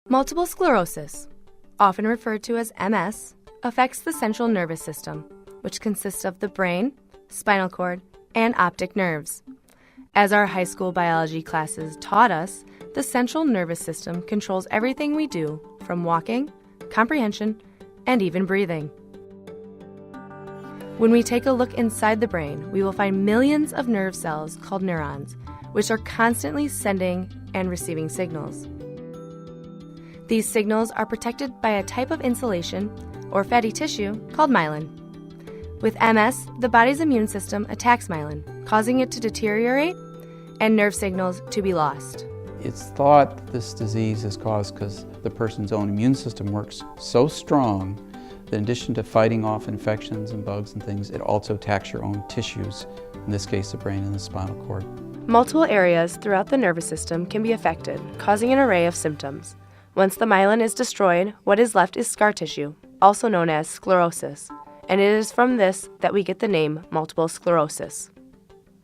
Multiple sclerosis, often referred to as MS, affects the central nervous system, which consists of the brain, spinal cord, and optic nerves. As our high school biology classes taught us, the central nervous system controls everything we do, from walking, comprehension, and even breathing. When we take a look inside the brain, we will find millions of nerve cells called neurons, which are constantly sending and receiving signals. These signals are protected by a type of insulation or fatty tissue called myelin. With MS, the body's immune system attacks myelin, causing it to deteriorate and nerve signals to be lost. It's thought this disease is caused because the person's own immune system works so strong that in addition to fighting off infections and bugs and things, it also attacks your own tissues, in this case the brain and the spinal cord. Multiple areas throughout the nervous system can be affected, causing an array of symptoms. Once the myelin is destroyed, what is left is scar tissue, also known as sclerosis, and it is from this that we get the name multiple sclerosis.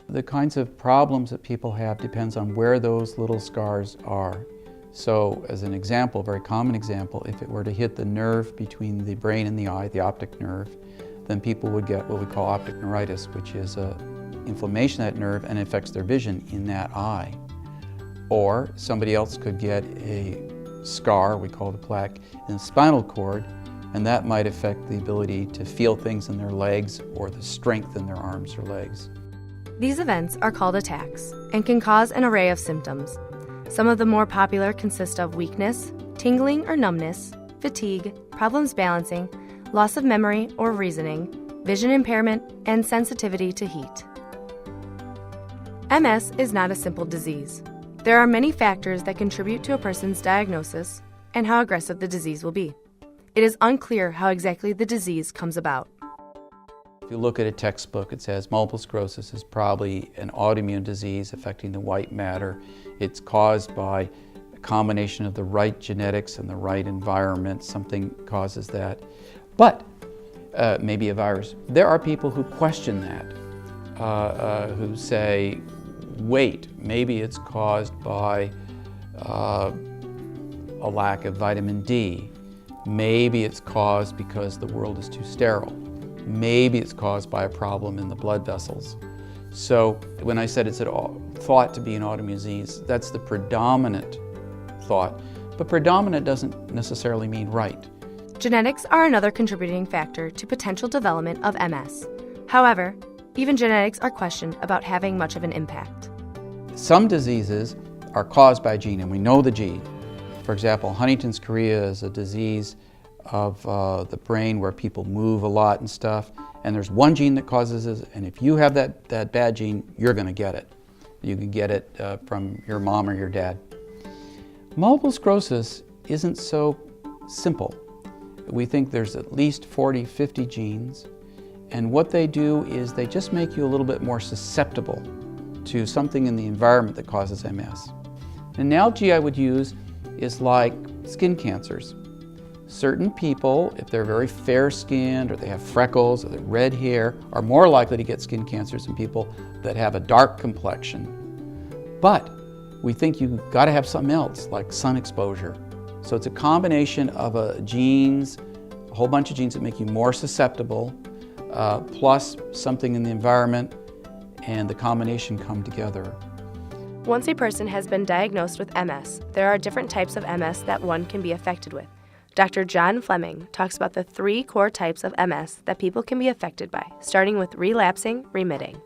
The kinds of problems that people have depends on where those little scars are. So, as an example, a very common example, if it were to hit the nerve between the brain and the eye, the optic nerve, then people would get what we call optic neuritis, which is an inflammation of that nerve and it affects their vision in that eye. Or somebody else could get a scar, we call it a plaque, in the spinal cord, and that might affect the ability to feel things in their legs or the strength in their arms or legs. These events are called attacks and can cause an array of symptoms. Some of the more popular consist of weakness, tingling or numbness, fatigue, problems balancing, loss of memory or reasoning, vision impairment, and sensitivity to heat. MS is not a simple disease. There are many factors that contribute to a person's diagnosis and how aggressive the disease will be. It is unclear how exactly the disease comes about. If you look at a textbook, it says multiple sclerosis is probably an autoimmune disease affecting the white matter. It's caused by a combination of the right genetics and the right environment. Something causes that. But maybe a virus. There are people who question that, who say, wait, maybe it's caused by a lack of vitamin D. Maybe it's caused because the world is too sterile. Maybe it's caused by a problem in the blood vessels. So when I said it's thought to be an autoimmune disease, that's the predominant thought. But predominant doesn't necessarily mean right. Genetics are another contributing factor to potential development of MS. However, even genetics are questioned about having much of an impact. Some diseases are caused by a gene, and we know the gene. For example, Huntington's chorea is a disease of the brain where people move a lot and stuff, and there's one gene that causes it, and if you have that bad gene, you're going to get it. You can get it from your mom or your dad. Multiple sclerosis isn't so simple. We think there's at least 40, 50 genes, and what they do is they just make you a little bit more susceptible to something in the environment that causes MS. An analogy I would use is like skin cancers. Certain people, if they're very fair-skinned or they have freckles or they have red hair, are more likely to get skin cancers than people that have a dark complexion. But we think you've got to have something else, like sun exposure. So it's a combination of genes, a whole bunch of genes that make you more susceptible, plus something in the environment, and the combination come together. Once a person has been diagnosed with MS, there are different types of MS that one can be affected with. Dr. John Fleming talks about the 3 core types of MS that people can be affected by, starting with relapsing, remitting.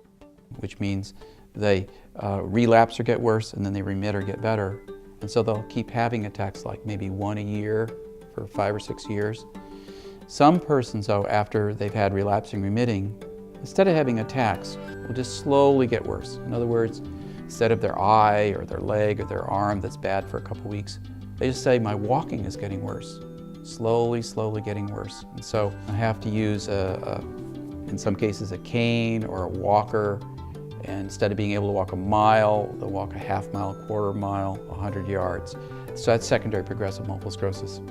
Which means they relapse or get worse, and then they remit or get better. And so they'll keep having attacks, like maybe one a year for 5 or 6 years. Some persons, though, after they've had relapsing, remitting, instead of having attacks, will just slowly get worse. In other words, instead of their eye or their leg or their arm that's bad for a couple weeks, they just say, my walking is getting worse. Slowly, slowly getting worse. And so I have to use, in some cases, a cane or a walker. And instead of being able to walk a mile, they'll walk a half mile, quarter mile, 100 yards. So that's secondary progressive multiple sclerosis.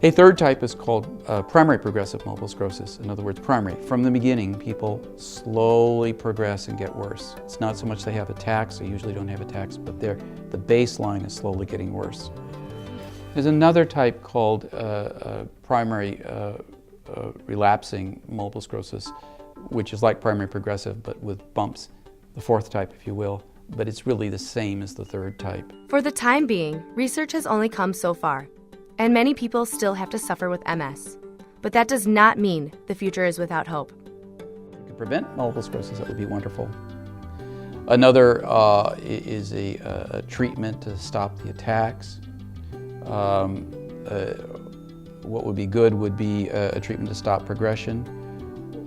A third type is called primary progressive multiple sclerosis. In other words, primary. From the beginning, people slowly progress and get worse. It's not so much they have attacks, they usually don't have attacks, but the baseline is slowly getting worse. There's another type called primary relapsing multiple sclerosis, which is like primary progressive but with bumps, the fourth type, if you will, but it's really the same as the third type. For the time being, research has only come so far, and many people still have to suffer with MS. But that does not mean the future is without hope. If you could prevent multiple sclerosis, that would be wonderful. Another is a treatment to stop the attacks. What would be good would be a treatment to stop progression,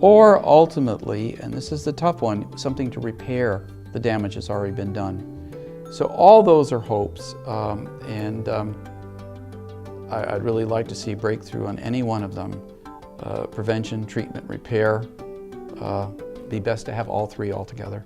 or ultimately, and this is the tough one, something to repair the damage that's already been done. So all those are hopes, and I'd really like to see a breakthrough on any one of them. Prevention, treatment, repair. Be best to have all three altogether.